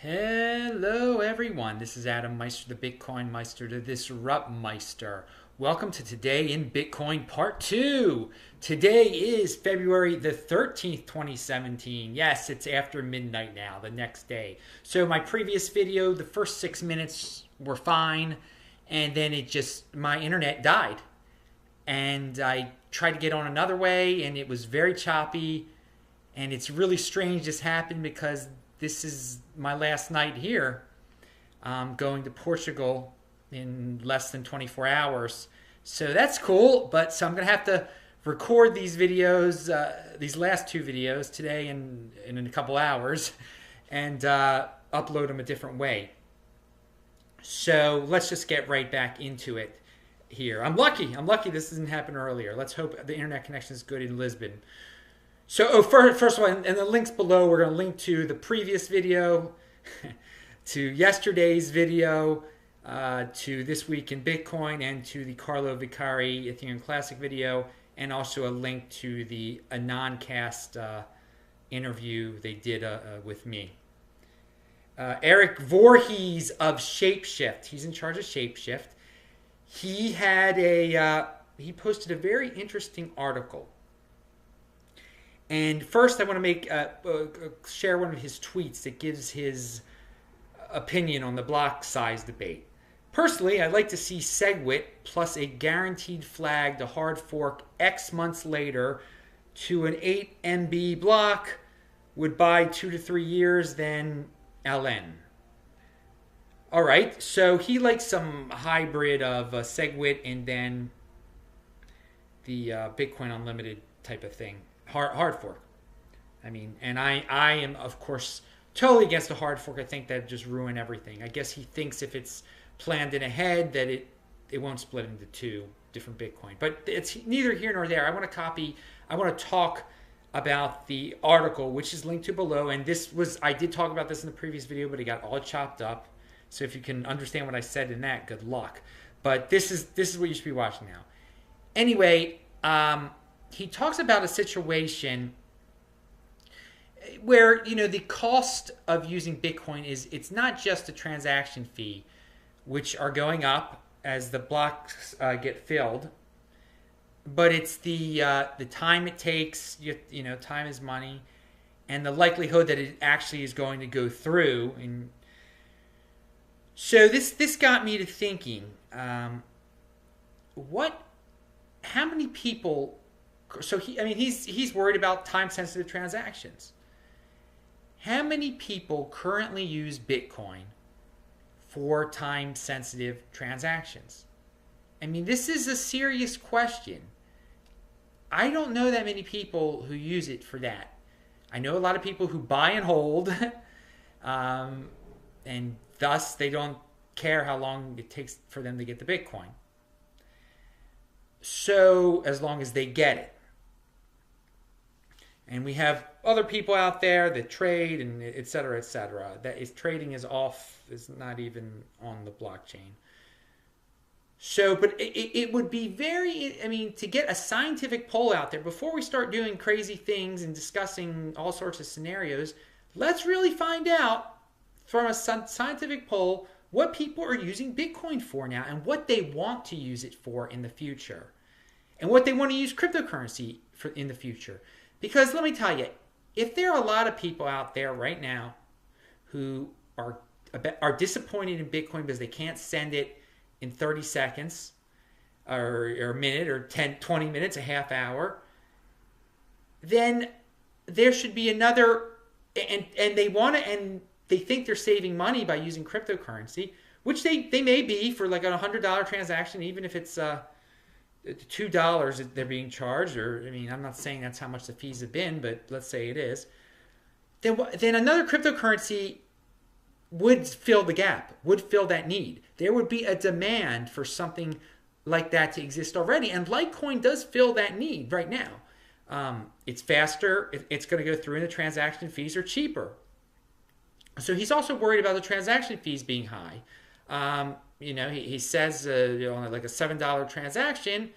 Hello, everyone. This is Adam Meister, the Bitcoin Meister, the Disrupt Meister. Welcome to Today in Bitcoin Part 2. Today is February the 13th, 2017. Yes, it's after midnight now, the next day. So my previous video, the first 6 minutes were fine, and then my internet died. And I tried to get on another way, and it was very choppy. And it's really strange this happened because this is my last night here. I'm going to Portugal in less than 24 hours. So that's cool, so I'm going to have to record these videos, these last two videos today and in a couple hours, and upload them a different way. So let's just get right back into it here. I'm lucky this didn't happen earlier. Let's hope the internet connection is good in Lisbon. So first of all, in the links below, we're going to link to the previous video, to yesterday's video, to This Week in Bitcoin, and to the Carlo Vicari Ethereum Classic video, and also a link to the Anoncast interview they did with me. Eric Voorhees of Shapeshift, he's in charge of Shapeshift. He had he posted a very interesting article. And first, I want to share one of his tweets that gives his opinion on the block size debate. Personally, I'd like to see SegWit plus a guaranteed flag to hard fork X months later to an 8 MB block would buy 2 to 3 years, then LN. All right, so he likes some hybrid of SegWit and then the Bitcoin Unlimited type of thing. Hard fork. I mean, and I am, of course, totally against a hard fork. I think that just ruin everything. I guess he thinks if it's planned in ahead that it won't split into two different Bitcoin. But it's neither here nor there. I want to talk about the article, which is linked to below. And I did talk about this in the previous video, but it got all chopped up. So if you can understand what I said in that, good luck. But this is what you should be watching now. Anyway, he talks about a situation where, the cost of using Bitcoin it's not just the transaction fee, which are going up as the blocks get filled, but it's the time it takes. Time is money, and the likelihood that it actually is going to go through. And so this got me to thinking, how many people? So he's worried about time-sensitive transactions. How many people currently use Bitcoin for time-sensitive transactions? This is a serious question. I don't know that many people who use it for that. I know a lot of people who buy and hold, and thus they don't care how long it takes for them to get the Bitcoin. So as long as they get it. And we have other people out there that trade and et cetera, et cetera. Trading is not even on the blockchain. So, but it would be to get a scientific poll out there before we start doing crazy things and discussing all sorts of scenarios. Let's really find out from a scientific poll what people are using Bitcoin for now and what they want to use it for in the future. And what they want to use cryptocurrency for in the future. Because let me tell you, if there are a lot of people out there right now who are disappointed in Bitcoin because they can't send it in 30 seconds or a minute or 10, 20 minutes, a half hour, then there should be another, and they think they're saving money by using cryptocurrency, which they may be for like a $100 transaction, even if it's $2 that they're being charged, or I'm not saying that's how much the fees have been, but let's say it is. Then another cryptocurrency would fill the gap, would fill that need. There would be a demand for something like that to exist already, and Litecoin does fill that need right now. It's faster. It's going to go through, and the transaction fees are cheaper. So he's also worried about the transaction fees being high. He says like a $7 transaction,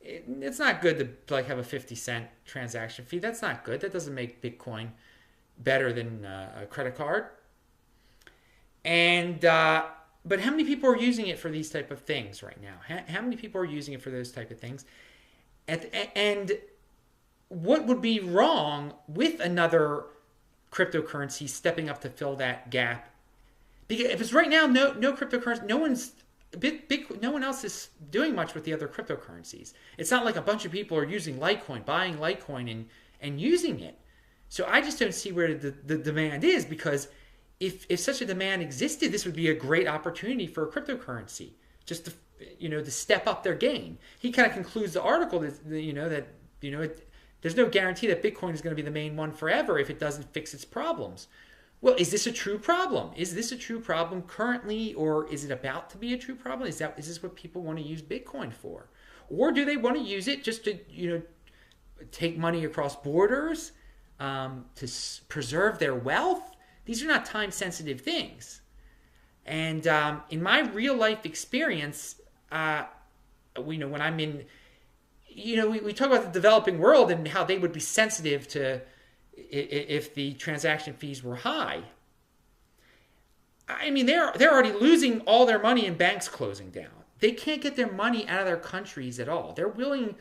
it's not good to have a 50-cent transaction fee. That's not good. That doesn't make Bitcoin better than a credit card. And but how many people are using it for these type of things right now? How many people are using it for those type of things? And what would be wrong with another cryptocurrency stepping up to fill that gap? Because if it's right now, no cryptocurrency, no one else is doing much with the other cryptocurrencies. It's not like a bunch of people are using Litecoin, buying Litecoin and using it. So I just don't see where the demand is, because if such a demand existed, this would be a great opportunity for a cryptocurrency just to to step up their game. He kind of concludes the article that there's no guarantee that Bitcoin is going to be the main one forever if it doesn't fix its problems. Well, is this a true problem? Is this a true problem currently, or is it about to be a true problem? Is this what people want to use Bitcoin for? Or do they want to use it just to, take money across borders, to preserve their wealth? These are not time-sensitive things. And in my real-life experience, when I'm in, we talk about the developing world and how they would be sensitive to if the transaction fees were high. I mean, they're already losing all their money in banks closing down. They can't get their money out of their countries at all. They're willing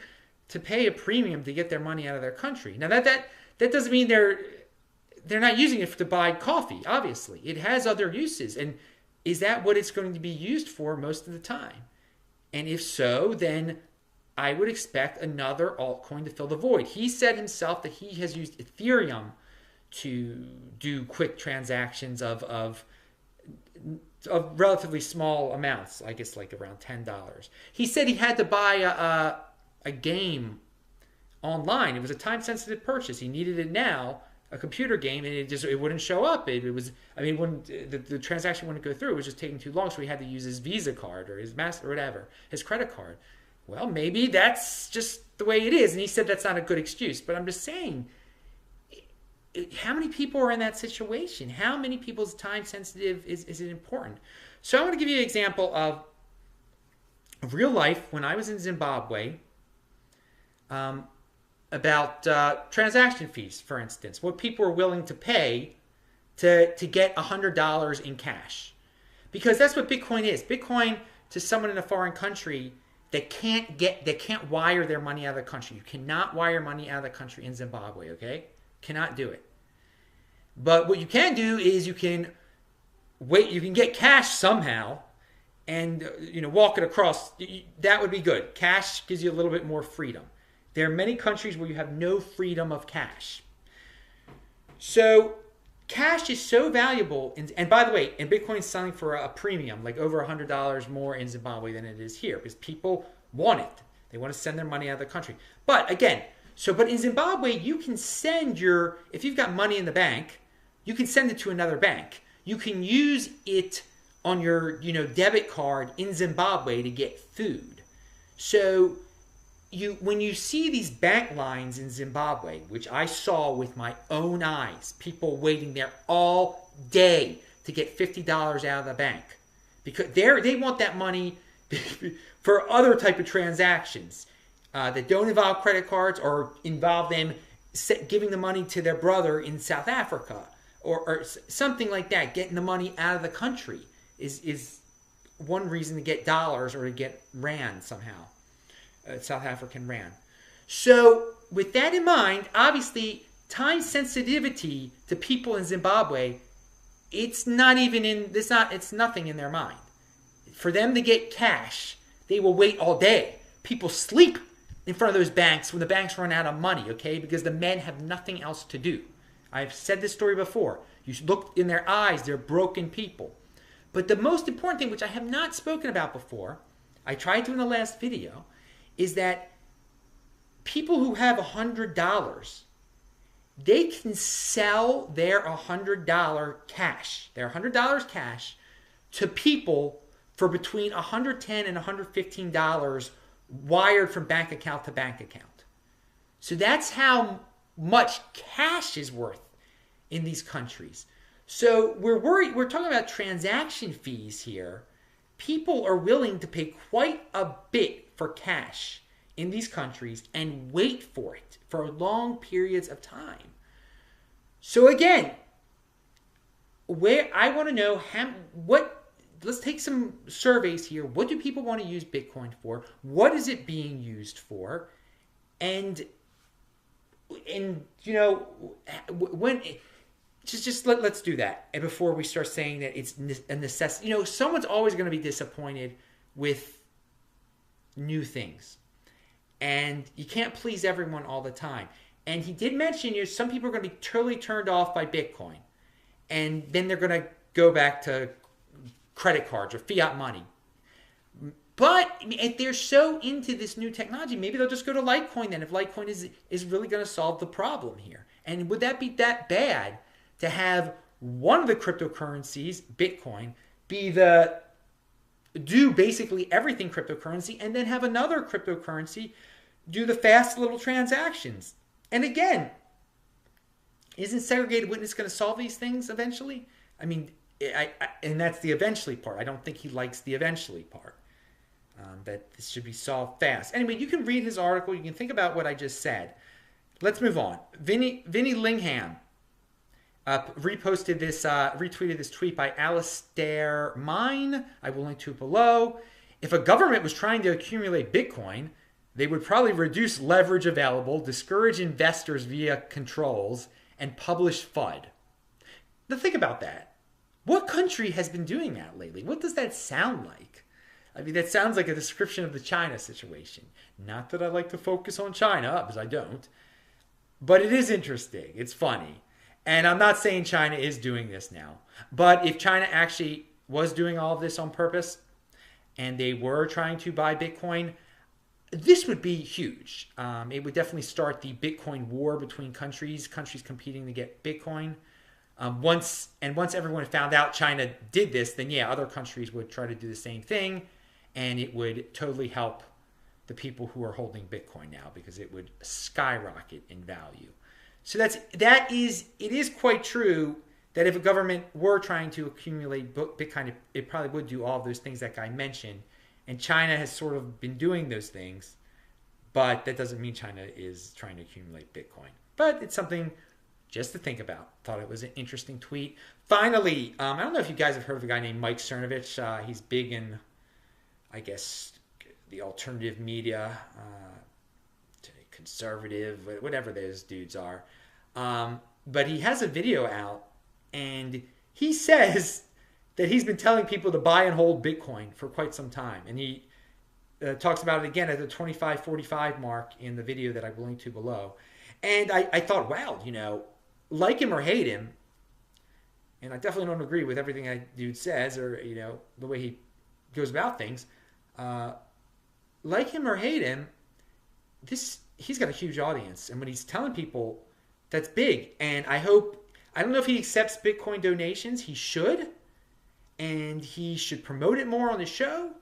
to pay a premium to get their money out of their country. Now that doesn't mean they're not using it to buy coffee. Obviously, it has other uses, and is that what it's going to be used for most of the time? And if so, then I would expect another altcoin to fill the void. He said himself that he has used Ethereum to do quick transactions of relatively small amounts, I guess like around $10. He said he had to buy a game online. It was a time-sensitive purchase. He needed it now, a computer game, and it wouldn't show up. The transaction wouldn't go through. It was just taking too long, so he had to use his Visa card or his Master or whatever, his credit card. Well, maybe that's just the way it is, and he said that's not a good excuse. But I'm just saying, how many people are in that situation? How many people's time sensitive is it important? So I'm going to give you an example of real life when I was in Zimbabwe, about transaction fees, for instance, what people are willing to pay to get $100 in cash. Because that's what Bitcoin is. Bitcoin, to someone in a foreign country, they can't wire their money out of the country. You cannot wire money out of the country in Zimbabwe, okay? Cannot do it. But what you can do is you can get cash somehow and walk it across. That would be good. Cash gives you a little bit more freedom. There are many countries where you have no freedom of cash. So cash is so valuable, and by the way, and Bitcoin's selling for a premium, like over $100 more in Zimbabwe than it is here, because people want it. They want to send their money out of the country. But again, but in Zimbabwe, you can send if you've got money in the bank, you can send it to another bank. You can use it on your debit card in Zimbabwe to get food. So when you see these bank lines in Zimbabwe, which I saw with my own eyes, people waiting there all day to get $50 out of the bank, because they want that money for other type of transactions that don't involve credit cards or involve them giving the money to their brother in South Africa or something like that. Getting the money out of the country is one reason to get dollars or to get rand somehow. South African rand. So with that in mind, obviously time sensitivity to people in Zimbabwe, it's nothing in their mind. For them to get cash, they will wait all day. People sleep in front of those banks when the banks run out of money, okay? Because the men have nothing else to do. I've said this story before. You look in their eyes, they're broken people. But the most important thing, which I have not spoken about before, I tried to in the last video, is that people who have $100, they can sell their $100 cash, to people for between $110 and $115 wired from bank account to bank account. So that's how much cash is worth in these countries. So we're talking about transaction fees here. People are willing to pay quite a bit for cash in these countries and wait for it for long periods of time. So again, where I want to know what. Let's take some surveys here. What do people want to use Bitcoin for? What is it being used for? And you know, when let's do that. And before we start saying that it's a necessity, you know, someone's always going to be disappointed with new things, and you can't please everyone all the time. And he did mention, you know, some people are going to be totally turned off by Bitcoin, and then they're going to go back to credit cards or fiat money. But if they're so into this new technology, maybe they'll just go to Litecoin then, if Litecoin is really going to solve the problem here. And would that be that bad to have one of the cryptocurrencies, Bitcoin, do basically everything cryptocurrency, and then have another cryptocurrency do the fast little transactions? And again, isn't segregated witness going to solve these things eventually? I mean, and that's the eventually part. I don't think he likes the eventually part. That this should be solved fast. Anyway, you can read his article. You can think about what I just said. Let's move on. Vinny Lingham retweeted this tweet by Alistair Mine. I will link to it below. If a government was trying to accumulate Bitcoin, they would probably reduce leverage available, discourage investors via controls, and publish FUD. Now think about that. What country has been doing that lately? What does that sound like? I mean, that sounds like a description of the China situation. Not that I like to focus on China, because I don't. But it is interesting. It's funny. And I'm not saying China is doing this now. But if China actually was doing all of this on purpose, and they were trying to buy Bitcoin, this would be huge. It would definitely start the Bitcoin war between countries competing to get Bitcoin. Once everyone found out China did this, then yeah, other countries would try to do the same thing, and it would totally help the people who are holding Bitcoin now, because it would skyrocket in value. So it is quite true that if a government were trying to accumulate Bitcoin, it probably would do all of those things that guy mentioned. And China has sort of been doing those things, but that doesn't mean China is trying to accumulate Bitcoin. But it's something just to think about. Thought it was an interesting tweet. Finally, I don't know if you guys have heard of a guy named Mike Cernovich. He's big in, I guess, the alternative media, conservative, whatever those dudes are. But he has a video out, and he says that he's been telling people to buy and hold Bitcoin for quite some time. And he talks about it again at the 25:45 mark in the video that I will link to below. And I thought, wow, you know, like him or hate him, and I definitely don't agree with everything that dude says, or, you know, the way he goes about things. Like him or hate him, he's got a huge audience. And when he's telling people, that's big. And I don't know if he accepts Bitcoin donations. He should. And he should promote it more on the show.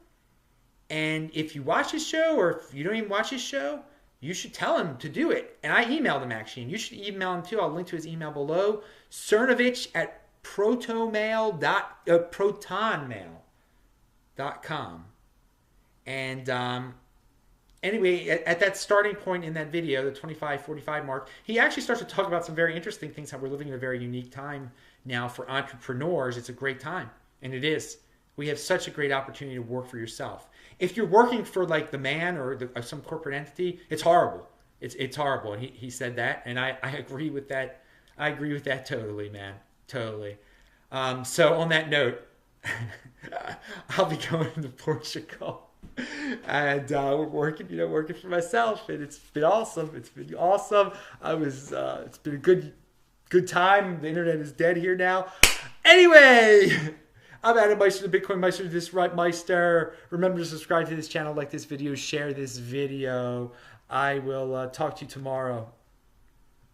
And if you watch his show, or if you don't even watch his show, you should tell him to do it. And I emailed him, actually. And you should email him too. I'll link to his email below. Protonmail.com. And anyway, at that starting point in that video, the 25:45 mark, he actually starts to talk about some very interesting things, how we're living in a very unique time now for entrepreneurs. It's a great time. And it is. We have such a great opportunity to work for yourself. If you're working for like the man or some corporate entity, it's horrible. It's horrible. And he said that. And I agree with that. I agree with that totally, man. Totally. So on that note, I'll be going to Portugal. And we're working for myself. And it's been awesome. It's been awesome. It's been a good time. The internet is dead here now. Anyway, I'm Adam Meister, the Bitcoin Meister, this right Meister. Remember to subscribe to this channel, like this video, share this video. I will talk to you tomorrow.